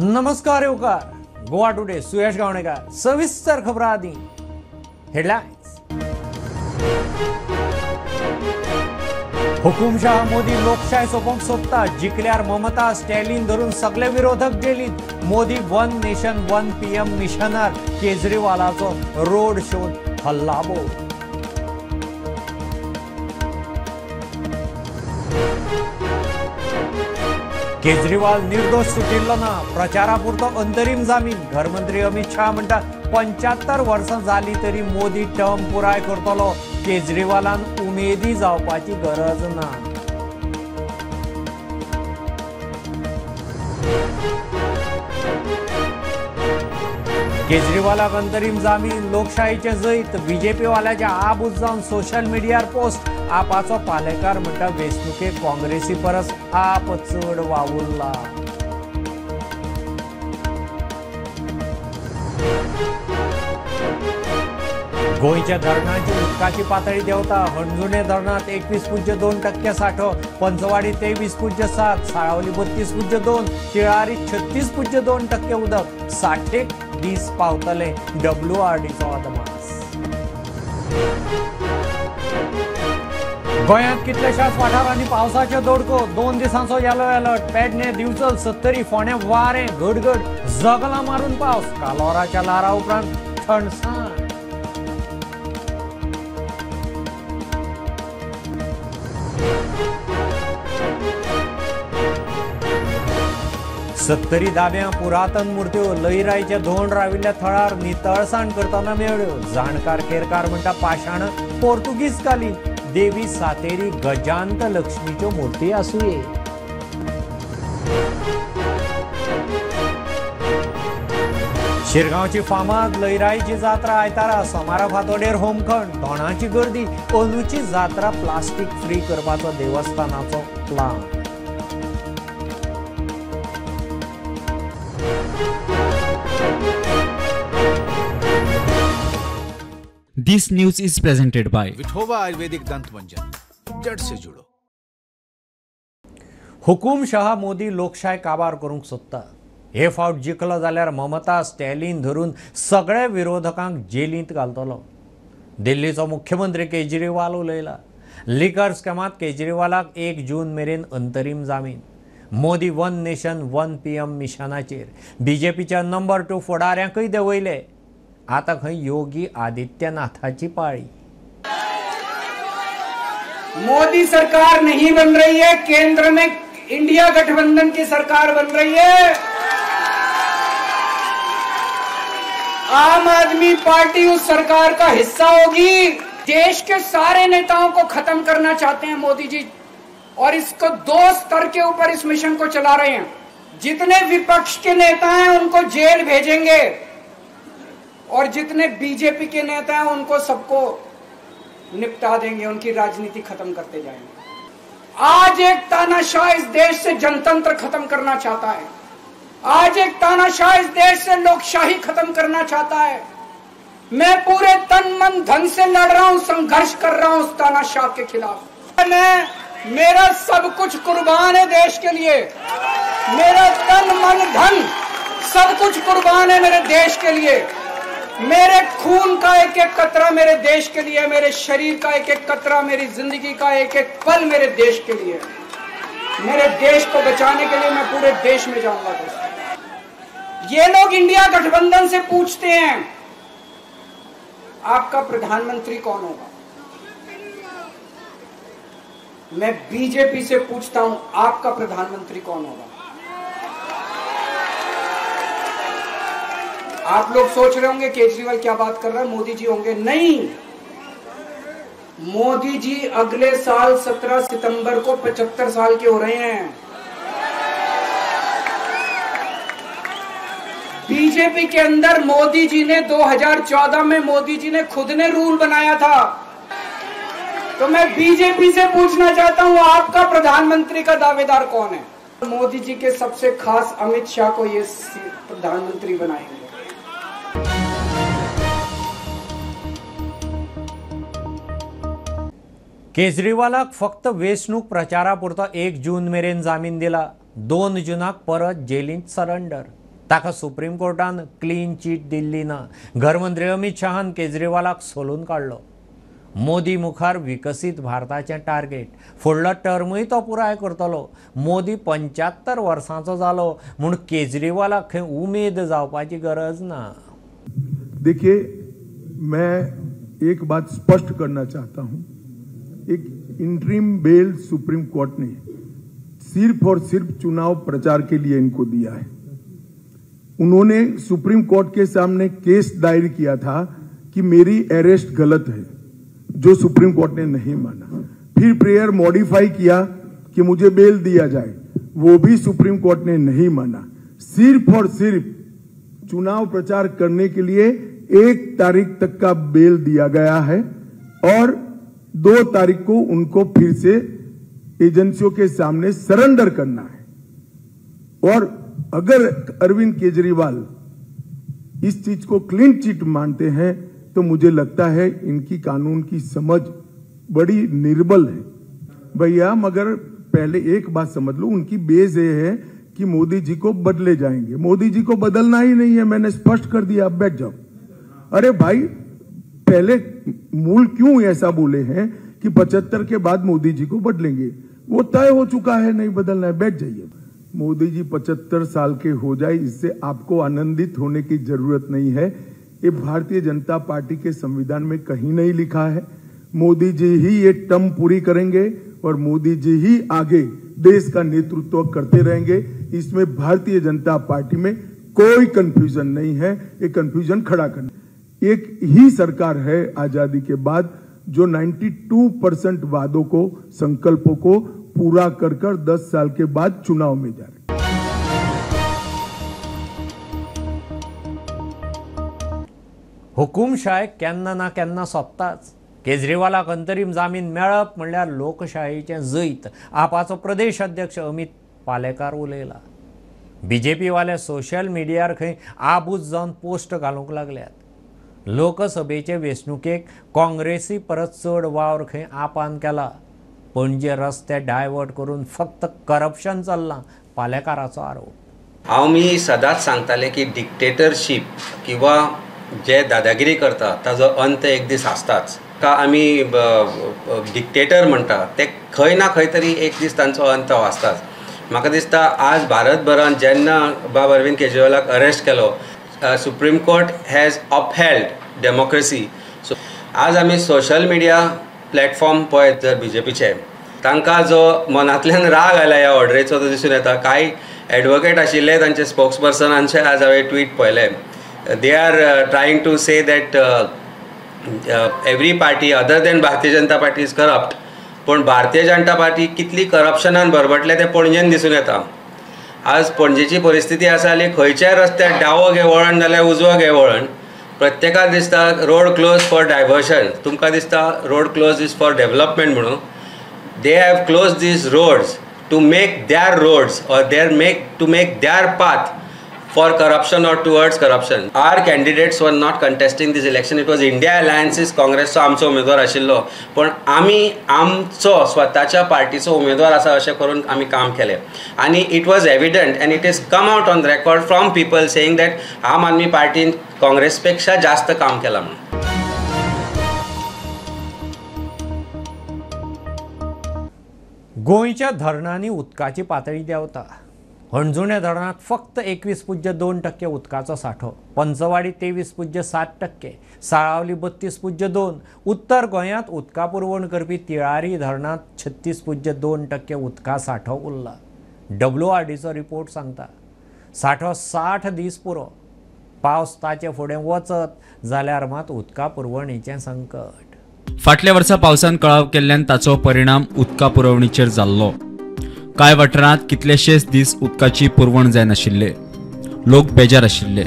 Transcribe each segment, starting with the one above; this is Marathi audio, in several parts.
नमस्कार येवकार गोवा टुडे सुयश गावणेकर सविस्तर खबर आदी हेडलाइन्स। हुकुमशाह मोदी लोकशाही सोपोवंक सोदता, जिखल्यार ममता स्टॅलिन धरून सगळे विरोधक जेलीत। Modi one nation one PM मिशनार केजरीवालाचो रोड शोत हल्लाबोल। केजरीवाल निर्दोष सुटिल्लो ना, प्रचारापुरतो अंतरीम जामीन। घरमंत्री अमित शाह म्हणटा 75 वर्सां जाली तरी मोदी टर्म पुराय करतलो। केजरीवालान उमेदी जावपाची गरज ना। केजरीवालाक अंतरीम जामीन, लोकशाहीचे जैत। बीजेपी वाल्याचे आबूज जावन सोशल मीडियार पोस्ट। आपाचो पालेकार म्हणटा वेंचणुकेक काँग्रेसी परस आप चड वावुरला। गोंयच्या धरणांची उदकाची पातळी देंवता। हणजुणे धरणांत 21.2% सांठो, पंचवाडी 23.7, साळावली 32.2, तिळारी 36.2% उदक। 60 दीस पावतले WRDचो अदमास। गोंयांत कितलेशाच वाठारांनी पावसाचे दोडको। 2 दिसांचो येलो अलर्ट। पेडणे, दिवचल, सत्तरी, फोंड्या वारें घडघड, जगला मारून पावस। कालोराच्या लारा उपरांत थंडसाण। सत्तरी दाव्या पुरातन मुर्त्यो, लयराईचे धोंड राविल्ल्या थळार नितळसाण करतना मेळ्ळ्यो। जाणकार केरकार म्हणटा पाशाण पोर्तुगीज काली। देवी सातेरी गजांत लक्ष्मीच्यो मुर्ती आसुये। शिरगांवची फामाद लयराईची जात्रा आयतारा। सोमारा फातोडेर होमखंड, तोणाची गर्दी। अंदूची जात्रा प्लास्टीक फ्री करपाचो देवस्थानाचो plan. This news is presented by Vithoba Ayurvedic Dant Manjan, जड़ से जुड़ो। हुकुमशाह मोदी लोकशाय काबार करूंक सोदता। हे फावट जिखलो जाल्यार ममता स्टॅलिन धरून सगळे विरोधकांक जेलींत घालतलो। दिल्लीचो मुख्यमंत्री केजरीवाल उलयला। लिकर स्कॅमात केजरीवालाक 1 जून मेरेन अंतरीम जामीन। Modi one nation one PM मिशनाचेर बीजेपीच्या नंबर 2 फुडाऱ्यांकय देंवयले। आता खंय योगी आदित्यनाथाची पाळी। मोदी सरकार नहीं बन रही है, केंद्र में इंडिया गठबंधन की सरकार बन रही है। आम आदमी पार्टी उस सरकार का हिस्सा होगी। देश के सारे नेताओं को खत्म करना चाहते हैं मोदी जी, और इसको 2 स्तर के ऊपर इस मिशन को चला रहे हैं। जितने विपक्ष के नेता हैं उनको जेल भेजेंगे, और जितने बीजेपी के नेता हैं उनको सबको निपटा देंगे, उनकी राजनीति खत्म करते जाएंगे। आज एक तानाशाह इस देश से जनतंत्र खत्म करना चाहता है। आज एक तानाशाह इस देश से लोकशाही खत्म करना चाहता है। मैं पूरे तन मन धन से लड़ रहा हूं, संघर्ष कर रहा हूं उस तानाशाह के खिलाफ। मेरा सब कुछ कुर्बान है देश के लिए। मेरा तन मन धन सब कुछ कुर्बान है मेरे देश के लिए। मेरे खून का एक एक कतरा मेरे देश के लिए, मेरे शरीर का एक एक कतरा, मेरी जिंदगी का एक एक पल मेरे देश के लिए। मेरे देश को बचाने के लिए मैं पूरे देश में जाऊंगा दोस्तों। ये लोग इंडिया गठबंधन से पूछते हैं आपका प्रधानमंत्री कौन होगा। मैं बीजेपी से पूछता हूं आपका प्रधानमंत्री कौन होगा। आप लोग सोच रहे होंगे केजरीवाल क्या बात कर रहा है, मोदी जी होंगे। नहीं, मोदी जी अगले साल 17 सितंबर को 75 साल के हो रहे हैं। बीजेपी के अंदर मोदी जी ने 2014 में मोदी जी ने खुद ने रूल बनाया था। तो मैं बीजेपी से पूछना चाहता हूं आपका प्रधानमंत्री का दावेदार कौन है। मोदी जी के सबसे खास अमित शाह को ये प्रधानमंत्री बनाएंगे। केजरीवालाक फक्त वेंचणूक प्रचारापुरतो 1 जून मेरेन जामीन दिला। 2 जूनाक परत जेलींत सरेंडर। ताका सुप्रीम कोर्टान क्लीन चीट दिल्ली ना. घरमंत्री अमित शहान केजरीवालाक सोलून काडलो. मोदी मुखार विकसीत भारताचें टार्गेट. फुडलो टर्मूय तो पुराय करतलो. मोदी 75 वर्सांचो जालो म्हूण केजरीवालाक खंय उमेद जावपाची गरज ना. देखिए, मैं एक बात स्पष्ट करना चाहता हूं. एक इंटरिम बेल सुप्रीम कोर्ट ने सिर्फ और सिर्फ चुनाव प्रचार के लिए इनको दिया है. उन्होंने सुप्रीम कोर्ट के सामने केस दायर किया था कि मेरी अरेस्ट गलत है, जो सुप्रीम कोर्ट ने नहीं माना. फिर प्रेयर मॉडिफाई किया कि मुझे बेल दिया जाए, वो भी सुप्रीम कोर्ट ने नहीं माना. सिर्फ और सिर्फ चुनाव प्रचार करने के लिए 1 तारीख तक का बेल दिया गया है और 2 तारीख को उनको फिर से एजेंसियों के सामने सरेंडर करना है. और अगर अरविंद केजरीवाल इस चीज को क्लीन चिट मानते हैं तो मुझे लगता है इनकी कानून की समझ बड़ी निर्बल है. भैया, मगर पहले एक बात समझ लो, उनकी बेस ये है कि मोदी जी को बदले जाएंगे. मोदी जी को बदलना ही नहीं है, मैंने स्पष्ट कर दिया. अब बैठ जाओ. अरे भाई, पहले मूल क्यों ऐसा बोले हैं कि 75 के बाद मोदी जी को बदलेंगे? वो तय हो चुका है, नहीं बदलना है. बैठ जाइए. मोदी जी 75 साल के हो जाए, इससे आपको आनंदित होने की जरूरत नहीं है. ये भारतीय जनता पार्टी के संविधान में कहीं नहीं लिखा है. मोदी जी ही ये टर्म पूरी करेंगे और मोदी जी ही आगे देश का नेतृत्व करते रहेंगे. इसमें भारतीय जनता पार्टी में कोई कंफ्यूजन नहीं है. ये कंफ्यूजन खड़ा करना. एक ही सरकार है आजादी के बाद जो 92% वादों को, संकल्पों को पूरा कर 10 साल के बाद चुनाव में जा रहे. हुकुमशाय केन्ना ना केन्ना सोंपताच. केजरीवालाक अंतरीम जामीन मेळप म्हणल्यार लोकशायेचें जैत. आपाचो प्रदेश अध्यक्ष अमित पालेकार उलयला. बीजेपी वाले सोशल मिडियार खंय आबूज जावन पोस्ट घालूंक लागल्यात. लोकसभेचे वेंचणुकेक काँग्रेसी परत चड वावर खंय आपान केला. पणजे रस्ते डायवर्ट करून फक्त करप्शन चल्लां, पालेकाराचो आरोप. मी सदांच सांगतालें की डिक्टेटरशीप किंवा जे दादागिरी करता ताजो अंत एक दीस आसताच. आमी डिक्टेटर म्हणटा ते खंय ना खंय तरी एक दीस तांचो अंत आसताच. म्हाका दिसता आज भारतभरान जेन्ना बाब अरविंद केजरीवालाक अरेस्ट केलो, supreme court has upheld democracy. So आज आमी सोशल मिडिया प्लॅटफॉर्म पळयत जर बीजेपीचे, तांकां जो मनांतल्यान राग आयला ह्या ऑर्डरीचो तो दिसून येता. कांय एडवोकेट आशिल्ले तांचे स्पोक्सपर्सनांचे आज हांवें ट्वीट पळयले. They are trying to say that every party other than Bharatiya Janata Party is corrupt. पण भारतीय जनता पार्टी कितली करप्शनान भरभटले ते पणजेन दिसून येता. आज पणजेची परिस्थिती आसा जाली खंयच्याय रस्त्यार डावो घे वळण नाल्यार उजवो घे वळण, प्रत्येकाक दिसता रोड क्लोज फॉर डायवर्शन. तुमकां दिसता road close is for development म्हणून. They have close these roads to make their roads or to make their path for corruption or towards corruption. Our candidates were not contesting this election. It was India Alliance's Congress चो आमचो उमेदवार आशिल्लो, पण आमी आमचो स्वताच्या पार्टीचो उमेदवार आसा अशें करून आमी काम केलें. आनी it was evident and it is come out on record from people saying that Aam Aadmi पार्टीन काँग्रेसपेक्षा जास्त काम केलां म्हणून. गोंयच्या धरणांनी उदकाची पातळी देंवता. हणजुणे धरणात फक्त 21.2% उदकाचो सांठो. पंचवाडी 23.7%, साळावली 32.2%. उत्तर गोंयांत उदका पुरवण करपी तिळारी धरणात 36.2% उदका सांठो उरला. WRDचो रिपोर्ट सांगता. सांठो 60 दीस पुरो. पावस ताचे फुडें वचत जाल्यार मात उदका पुरवणीचें संकट. फाटल्या वर्सा पावसान कळाव केल्ल्यान ताचो परिणाम उदका पुरवणीचेर जाल्लो. कांय वाठारांत कितलेशेच दीस उदकाची पुरवण जायनाशिल्ले. लोक बेजार आशिल्ले.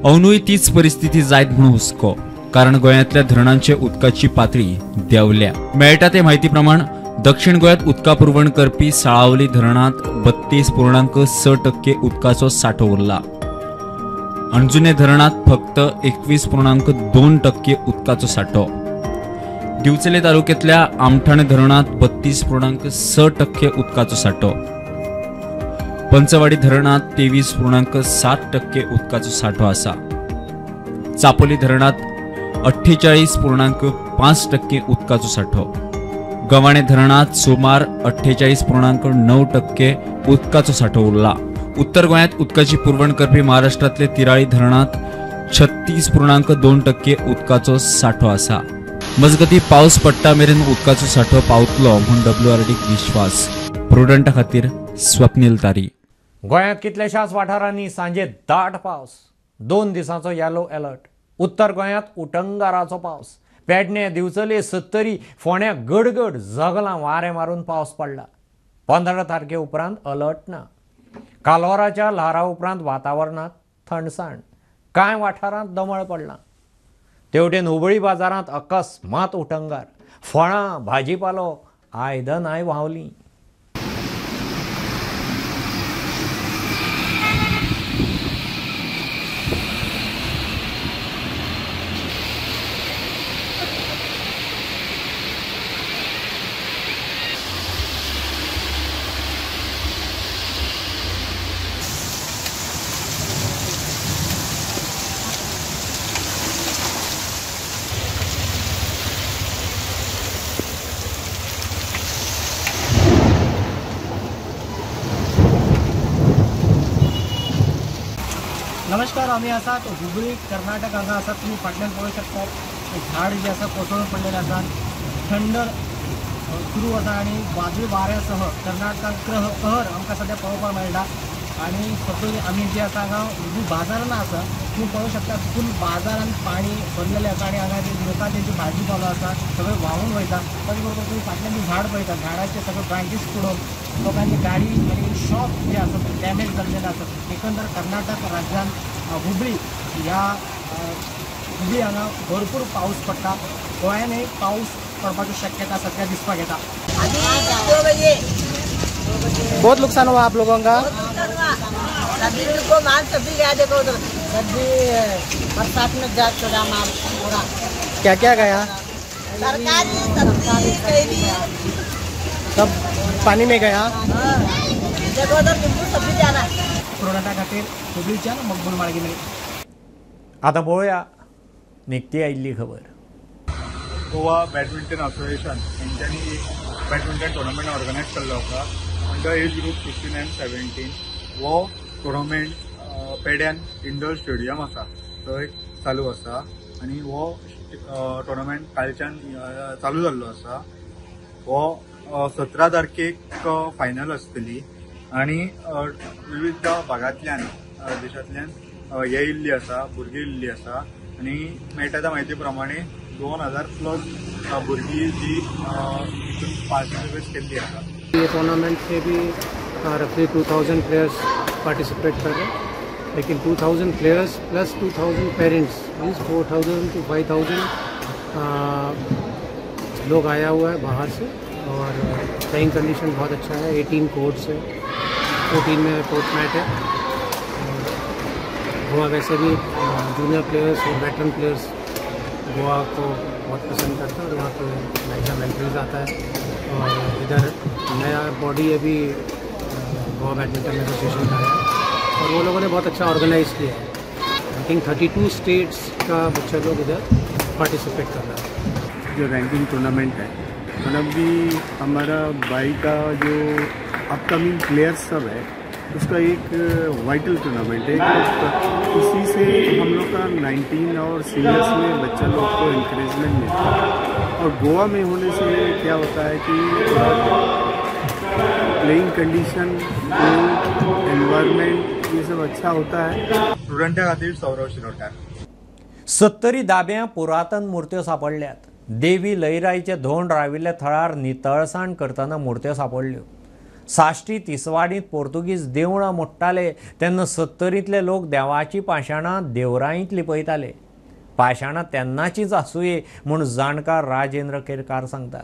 अवनूय तीच परिस्थिती जायत म्हणून हुस्को, कारण गोंयांतल्या धरणांचे उदकाची पातळी देंवल्या. मेळटा ते म्हायती प्रमाण दक्षिण गोंयांत उदका पुरवण करपी साळावली धरणांत 32.6% उदकाचो सांठो उरला. अंजुने धरणांत फक्त 21.2% उदकाचो सांठो. दिवचले तालुक्यातल्या आमठाणे धरणात 32.6% उदकाचो सांठो. पंचवाडी धरणात 23.7% उदकाचो साठो आसा. चापोली धरणात 48.5% उदकाचो साठो. गव्हाणे धरणात सुमार 48.9% उदकाचो साठो उरला. उत्तर गोंयांत उदकाची पुरवण करपी महाराष्ट्रातले तिराळी धरणात 36.2% उदकाचो साठो आसा. मजगती पावस पडटा मेरेन उदकाचो साठो पावतलो म्हूण WRDक विश्वास. प्रुडंटा खातीर स्वप्नील तारी. गोंयांत कितल्याशाच वाठारांनी सांजे दाट पावस. 2 दिसांचो येलो अलर्ट. उत्तर गोंयांत उटंगाराचो पावस. पेडणे, दिवचले, सत्तरी, फोंड्या गडगड जगलां वारें मारून पावस पडला. 15 तारखे उपरांत अलर्ट ना. कालवाराच्या ल्हारा उपरांत वातावरणात थंडसाण. कांय वाठारांत दमळ पडलां. तेवटेन हुबळी बाजारांत अकस्मात उटंगार. फळां, भाजीपालो, आयदनांय व्हांवलीं. नमस्कार, आम्ही आसा हुबळी कर्नाटक हांगा आसा. तुम्ही फाटल्यान पळोवंक शकतात झाड जे आसा कोसळून पडलेले आसा. थंड सुरू आसा आणि वादळी वाऱ्यासह कर्नाटकात कहर आमकां सध्या पळोवपाक मेळटा. आणि सगळी आमी जे आसा हांगा हुबळी बाजारान आसा. तुम्ही पळोवंक शकता फूल बाजारान पाणी भरलेलें आसा आणि हांगा लोकां तेंची भाजीपालो आसा सगळें व्हांवून वयता. ताचे बरोबर तुम्ही फाटल्यान जी झाड पळयता, झाडाचे सगळे ब्रांचीस पडून लोकांची गाडी आणि शॉप जे आसात डॅमेज जाल्लेले आसात. एकंदर कर्नाटक राज्यात हुबळी ह्या हुबळी हांगा भरपूर पाऊस पडटा. गोंयांतय पाऊस पडपाची शक्यता सध्या दिसपाक येता. बहुत नुकसान हुआ आप लोगों का? सब्जी को माल सब्जी गया, देखो उधर सब्जी बरसात में जा चला माल पूरा. क्या क्या गया? तरकारी सब्जी सब पानी में गया. देखो उधर बिल्कुल सब्जी जाना. प्रोडाक्टा खातीर हुबळीच्यान मकबूल माळगिरी. आता पळोवया निकती आयिल्ली खबर. गोवा बॅडमिंटन असोसिएशन यांच्यानी एक बॅडमिंटन टुर्नामेंट ऑर्गनायज केल्लो आसा. अंडर एज ग्रुप 16 and 17 वो टुर्नामेंट पेड्यान इंडोर स्टेडियम आसा थंय चालू आसा. आणि वो टुर्नामेंट कालच्यान चालू जाल्लो आसा. वो 17 तारखेक फायनल आसतली. आणि विविध भागांतल्यान देशांतल्यान हे येयल्ली आसा, भुरगीं येयल्ली आसा. आणि मेळटा त्या म्हायती प्रमाणे 2000+ भुरगीं जी हितून पार्टिसिपेट केल्ली आसा. ये टूर्नामेंट से भी रफली 2000 प्लेयर्स पार्टिसिपेट कर रहे हैं. लेकिन 2000 players plus 2000 parents means 4000 to 5000 लोग आया हुआ है बाहर से. और प्लेइंग कंडीशन बहुत अच्छा है. 18 कोर्ट्स है, 14 में कोर्ट मैच है. गोवा वैसे भी जूनियर प्लेयर्स और वेटरन प्लेयर्स गोवा को बहुत पसंद करता है और यहाँ पे लाइजा वेंट्रीज आता है. और इधर नया बॉडी अभी गोवा बैडमिंटन एसोसिएशन का है और वो लोगों ने बहुत अच्छा ऑर्गेनाइज किया है. आई थिंक 32 स्टेट्स का बच्चा लोग इधर पार्टिसिपेट कर रहा है. जो रैंकिंग टूर्नामेंट है मतलब भी हमारा बाई का जो अपकमिंग प्लेयर्स सब है उसका एक वाइटल टूर्नामेंट है. इसी से हम लोग का 19 और सीनियर्स में बच्चा लोग को इंकरेजमेंट मिलता है. और गोवा में होने से क्या होता है कि प्लेइंग कंडीशन, एनवायरनमेंट ये सब अच्छा होता है. स्टुडंटा खातीर सौरव शिरोडकार. सत्तरी दाब्या पुरातन मुर्त्यो सापडल्यात. देवी लईराईचे धोंड राविल्ल्या थळार नितळसाण करतना मुर्त्यो सापडल्यो. साश्टी तिसवाडीत पोर्तुगीज देवळां मोडटाले तेन्ना सत्तरींतले लोक देवाची पाशाणां देवराईंत लिपयताले. पाशाणां तेन्नाचीच आसुये म्हूण जाणकार राजेंद्र केरकार सांगता.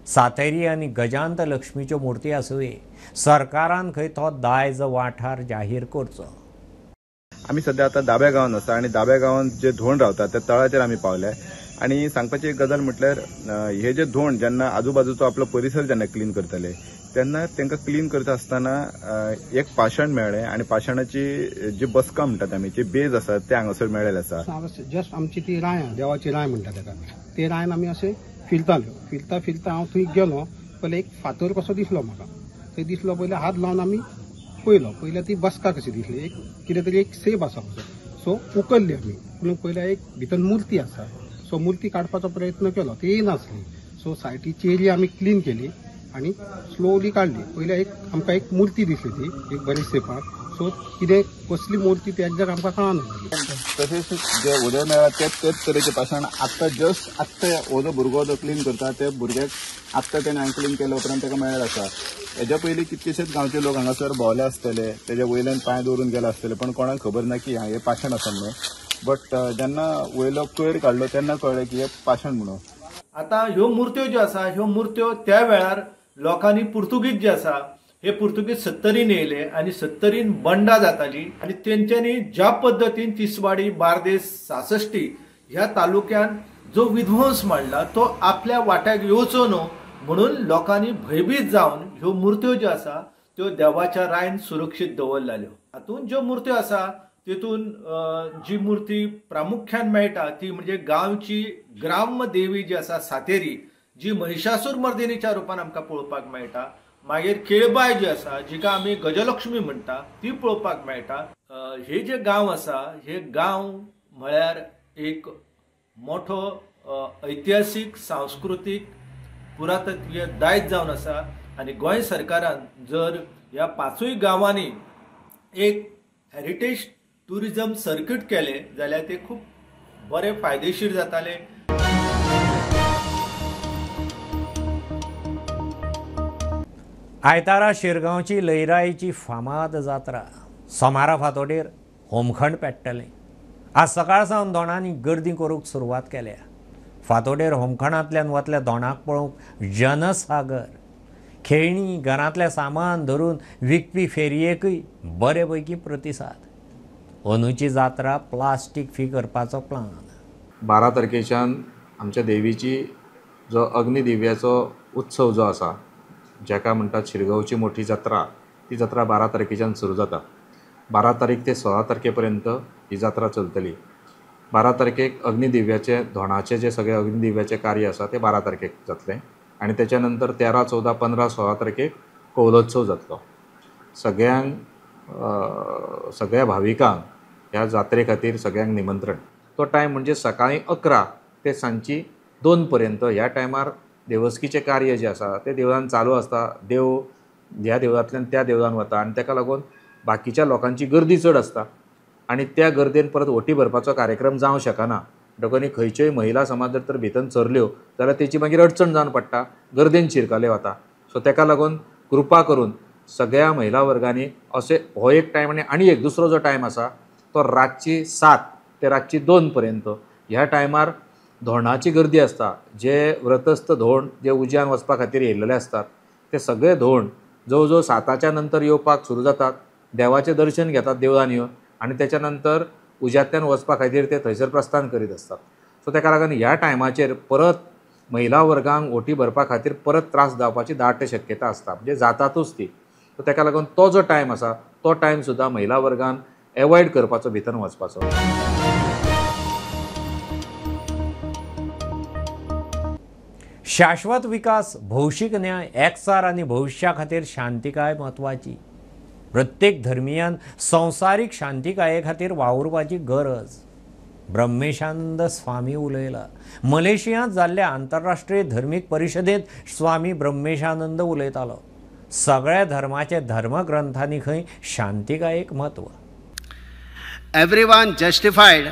सातेरी आनी गजांत लक्ष्मीच्यो मुर्ती आसुये. सरकारान खंय तो दायज वाठार जाहीर करचो. आमी सध्या आता दाब्या गांवांत आसा आणि दाब्या गांवांत जे धोंड रावतात त्या तळाचेर आमी पावले. आणि सांगपाची एक गजाल म्हटल्यार हे जे धोंड जेन्ना आजूबाजूचो आपलो परिसर जेन्ना क्लीन करतले तेन्ना तांकां क्लीन करता आसतना एक पाषाण मेळ्ळें आनी पाषाणाची जी बसका म्हणटात आमी जी बेज आसा ते हांगासर मेळ्ळेले आसा. जस्ट आमची ती राय देवाची राय म्हणटा ताका ते रायन आमी अशें फिरता हांव थंय गेलो पयलीं एक फातर कसो दिसलो म्हाका. थंय दिसलो पयलीं हात लावन आमी पयलो ती बसका कशी दिसली एक कितें तरी एक सेप आसा कसो. सो उकल्ली आमी पूण पयलीं एक भितर मूर्ती आसा. सो मूर्ती काडपाचो प्रयत्न केलो ती येनासली. सो सायटीची एरिया आमी क्लीन केली आनी स्लोली काडली. पयलीं आमकां एक मूर्ती दिसली ती एक बरी सेपाक. सो कितें कसली मूर्ती ती एक्झॅक्ट आमकां कळना. तशेंच जे उदक मेळ्ळा तेच तरेचे पाषाण आत्ता हो जो भुरगो जो क्लीन करता ते भुरग्याक आत्ता तेणें हांगा क्लीन केल्या उपरांत ताका मेळ्ळें आसा. हेज्या पयलीं कितकेशेच गांवचे लोक हांगासर भोंवले आसतले तेजे वयल्यान पांय दवरून गेले आसतले पण कोणाक खबर ना की हे पाषाण आसा म्हणून. बट जेन्ना वयलो कोयर काडलो तेन्ना कळ्ळें की हे पाषाण म्हणून. आता ह्यो मूर्त्यो ज्यो आसा ह्यो मूर्त्यो त्या वेळार लोकांनी पुर्तुगीज जे आसा हे पुर्तुगीज 70रीन येयले आनी 70रीन बंडा जाताली आनी तेंच्यांनी ज्या पद्दतीन तिसवाडी बार्देस सासष्टी ह्या तालुक्यान जो विध्वंस मांडला तो आपल्या वाट्याक येवचो न्हू म्हणून लोकांनी भयभीत जावन ह्यो मूर्त्यो ज्यो आसा त्यो देवाच्या रायन सुरक्षीत दवरलेल्यो. हातून ज्यो मूर्त्यो आसा तितून जी मूर्ती प्रामुख्यान मेळटा ती म्हणजे गांवची ग्राम्य देवी जी आसा सातेरी जी महिषासूर मर्दिनीच्या रुपान आमकां पळोवपाक मेळटा. मागीर केळबाय जी आसा जिका आमी गजलक्ष्मी म्हणटा ती पळोवपाक मेळटा. हे जे गांव आसा हे गांव म्हळ्यार एक मोठो ऐतिहासीक सांस्कृतीक पुरातत्वीय दायज जावन आसा आनी गोंय सरकारान जर ह्या 5 गांवांनी एक हेरिटेज टुरिजम सर्कीट केले जाल्यार ते खूब बरे फायदेशीर जाताले. आयतारा शिरगांवची लयराईची फामाद जात्रा सोमारा फातोडेर होमखंड पेट्टलें. आज सकाळ सावन दोणांनी गर्दी करूंक सुरवात केल्या. फातोडेर होमखंडांतल्यान वतल्या दोणाक पळोवंक जनसागर. खेळणी घरांतलें सामान धरून विकपी फेरयेकय बरे पैकी प्रतिसाद. अंदूची जात्रा प्लास्टीक फ्री करपाचो प्लान. 12 तारखेच्यान आमच्या देवीची जो अग्निदिव्याचो उत्सव जो आसा जाका म्हणटात शिरगांवची मोठी जात्रा ती जात्रा 12 तारखेच्यान सुरू जाता. 12 तारीख ते 16 तारखेपर्यंत ही जात्रा चलतली. 12 तारखेक अग्निदिव्याचे धोणाचे जे सगळे अग्निदिव्याचे कार्य आसा ते 12 तारखेक जातलें आनी तेच्या नंतर 13, 14, 15, 16 तारखेक कौलोत्सव जातलो. सगळ्या भाविकांक ह्या जात्रे खातीर सगळ्यांक निमंत्रण. तो टायम म्हणजे सकाळीं 11 ते सांजची 2 पर्यंत. ह्या टायमार देवस्कीचे कार्य जे आसा ते देवळान चालू आसता. देव ह्या देवळांतल्यान त्या देवळान वता आनी ताका लागून बाकीच्या लोकांची गर्दी चड आसता आनी त्या गर्देन परत ओटी भरपाचो कार्यक्रम जावंक शकना. म्हणटकूच खंयच्योय महिला समाज जर तर भितर सरल्यो जाल्यार तेची मागीर अडचण जावन पडटा, गर्देन शिरकाले वता. सो ताका लागून कृपा करून सगळ्या महिला वर्गांनी अशें हो एक टायम आनी एक दुसरो जो टायम आसा तो रातची 7 ते रातची 2 पर्यंत. ह्या टायमार धोंडाची गर्दी आसता. जे व्रतस्थ धोंड जे उज्यान वचपा खातीर येयल्लेले असतात ते सगळे धोंड जवळ जवळ 7च्या नंतर येवपाक सुरू जातात. देवाचें दर्शन घेतात देवळान येवन आनी तेच्या नंतर उज्यांतल्यान वचपा खातीर ते थंयसर प्रस्थान करीत आसतात. सो ताका लागून ह्या टायमाचेर परत महिला वर्गांक ओटी भरपा खातीर परत त्रास जावपाची दाट शक्यता आसता, म्हणजे जातातूच ती. सो ताका लागून तो जो टायम आसा तो टायम सुद्दां महिला वर्गान एवॉयड करपाचो, भितर वचपाचो. शाश्वत विकास, भौशीक न्याय, एकचार आनी भविश्या खातीर शांतिकाय म्हत्वाची. प्रत्येक धर्मियान संवसारीक शांतिकाये खातीर वावुरपाची गरज. ब्रह्मेशानंद स्वामी उलयला. मलेशियांत जाल्ल्या आंतरराष्ट्रीय धर्मीक परिशदेंत स्वामी ब्रह्मेशानंद उलयतालो. सगळ्या धर्माचे धर्मग्रंथांनी खंय शांतिकायेक म्हत्व. Everyone justified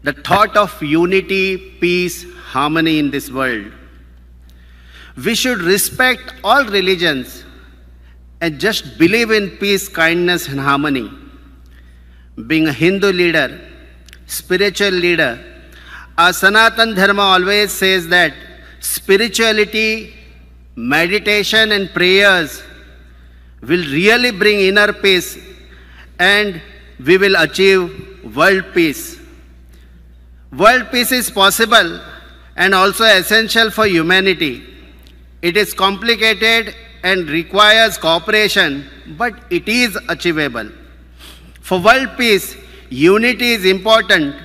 the thought of unity, peace, harmony in this world. We should respect all religions and just believe in peace, kindness and harmony. Being a Hindu leader, spiritual leader, our Sanatan Dharma always says that spirituality, meditation and prayers will really bring inner peace and we will achieve world peace. World peace is possible and also essential for humanity. It is complicated and requires cooperation, but it is achievable. For world peace, unity is important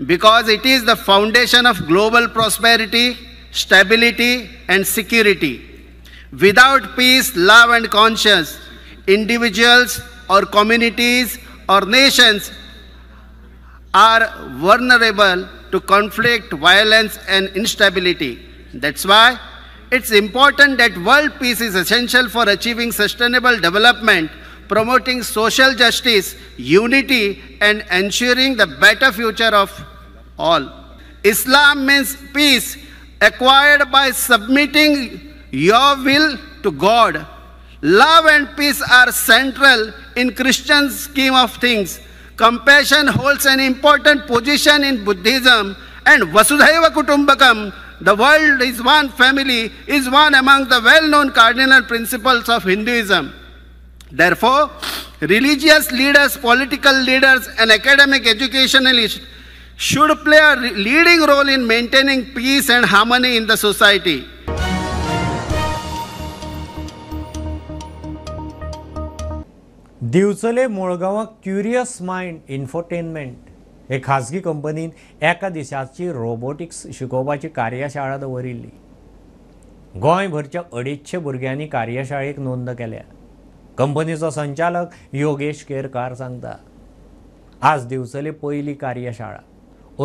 because it is the foundation of global prosperity, stability, and security. Without peace, love, and conscience, individuals or communities or nations are vulnerable to conflict, violence, and instability. That's why it's important that world peace is essential for achieving sustainable development, promoting social justice, unity, and ensuring the better future of all. Islam means peace acquired by submitting your will to God. Love and peace are central in Christian scheme of things. Compassion holds an important position in Buddhism, and Vasudhaiva Kutumbakam, the world is one family, is one among the well-known cardinal principles of Hinduism. Therefore, religious leaders, political leaders, and academic educationalists should play a leading role in maintaining peace and harmony in the society. Divchale मुळगांवां curious mind infotainment हे खाजगी कंपनीन एका दिसाची रोबोटिक्स शिकोवपाची कार्यशाळा दवरिल्ली. गोंयभरच्या 250 भुरग्यांनी कार्यशाळेक नोंद केल्या. कंपनीचो संचालक योगेश केरकार सांगता, आज दिवचली पयली कार्यशाळा.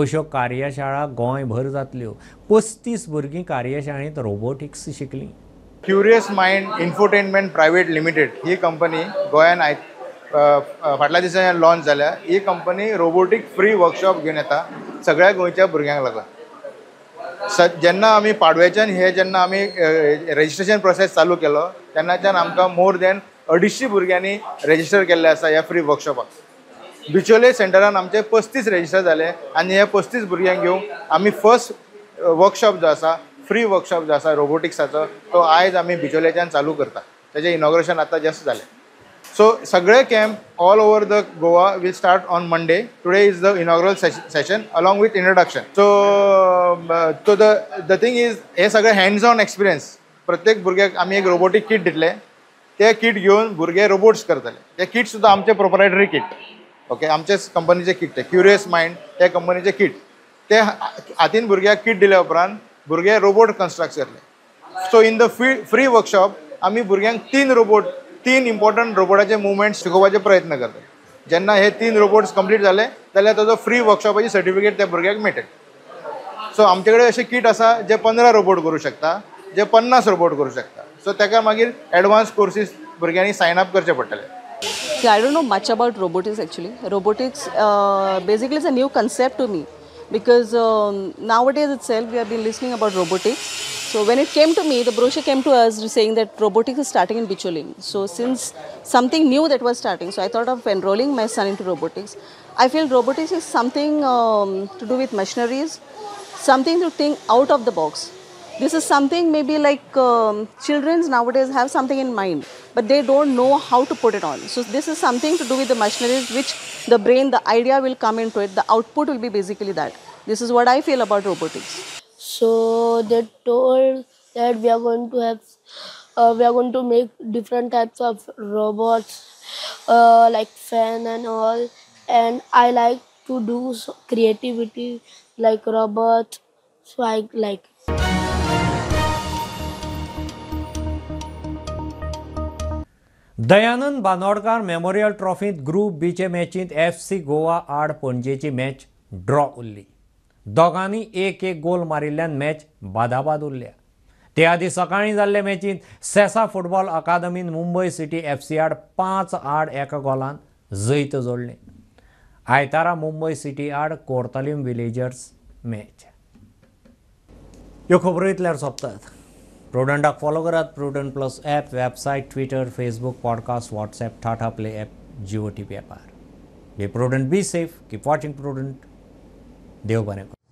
अश्यो कार्यशाळा गोंयभर जातल्यो. 35 भुरगीं कार्यशाळेंत रोबोटिक्स शिकलीं. Curious mind infotainment private limited ही कंपनी गोंयान फाटल्या दिसांनी लॉन्च जाल्या. ही कंपनी रोबोटिक फ्री वर्कशॉप घेवन येता सगळ्या गोंयच्या भुरग्यांक लागला. जेन्ना आमी पाडव्याच्यान जेन्ना आमी रेजिस्ट्रेशन प्रोसेस चालू केलो तेन्नाच्यान आमकां मोर दॅन 250 भुरग्यांनी रेजिस्टर केल्ले आसा ह्या फ्री वर्कशॉपाक. बिचोले सेंटरान आमचे 35 रेजिस्टर जाले आनी हे 35 भुरग्यांक घेवन आमी फर्स्ट वर्कशॉप जो आसा फ्री वर्कशॉप जो आसा रोबोटिक्साचो तो आयज आमी बिचोलेच्यान चालू करता. तेजें इनॉग्रेशन आतां जस्ट जालें. सो सगळे camp all over the Goa will start on Monday. Today is the inaugural session along with introduction. So the thing is हे सगळे हँड्स ऑन एक्सपिरियन्स. प्रत्येक भुरग्याक आमी एक रोबोटीक किट दितले. ते किट घेवन भुरगे रोबोट्स करतले. ते किट सुद्दां आमचे प्रोप्रायटरी किट. ओके, आमचे कंपनीचे किट ते क्युरियस मायंड ते कंपनीचे किट. ते हातीन भुरग्याक किट दिल्या उपरांत भुरगे रोबोट कन्स्ट्रक्ट करतले. So in the free workshop आमी भुरग्यांक 3 इम्पॉर्टंट रोबोटाचे मुवमेंट्स शिकोवपाचे प्रयत्न करता. जेन्ना हे 3 रोबोट्स कंप्लीट जाले जाल्यार ताजो फ्री वर्कशॉपाची सर्टिफिकेट त्या भुरग्याक मेळटली. सो आमचे कडेन अशे किट आसा जे 15 रोबोट करूं शकता, जे 50 रोबोट करूं शकता. सो ताका मागीर एडवान्स कोर्सीस भुरग्यांनी सायन अप करचे पडटले. I don't know much about robotics actually. Robotics basically is a new concept to me because nowadays itself we have been listening about robotics. So when it came to me, the brochure came to us saying that robotics is starting in Bicholim. So since something new that was starting, so I thought of enrolling my son into robotics. I feel robotics is something to do with machineries, something to think out of the box. This is something maybe like children nowadays have something in mind, but they don't know how to put it on. So this is something to do with the machineries, which the brain, the idea will come into it. The output will be basically that. This is what I feel about robotics. So they told that we are going to make different types of robots, like fan and all. And I like to do creativity like robots, so I like. Dayanand Bandodkar memorial ट्रॉफींत ग्रुप बीचे मॅचींत FC गोवा आड पणजेची मॅच ड्रॉ उरली. दोगांनी 1-1 गोल मारिल्ल्यान मॅच बादाबाद उरल्या. ते आदी सकाळीं जाल्ले मॅचींत सेसा फुटबॉल अकादमीन मुंबय सिटी FC आड 5-8 एका गोलान जैत जोडलें. आयतारा मुंबय सिटी आड कोर्तालीम विलेजर्स मॅच. ह्यो खबरो इतल्यार सोंपतात. प्रुडंटाक फॉलो करात. Prudent plus app, website, Twitter, Facebook, podcast, WhatsApp, Tata play app, Jio TV ॲपार. Be Prudent, be safe, keep watching Prudent. देव बरें करूं.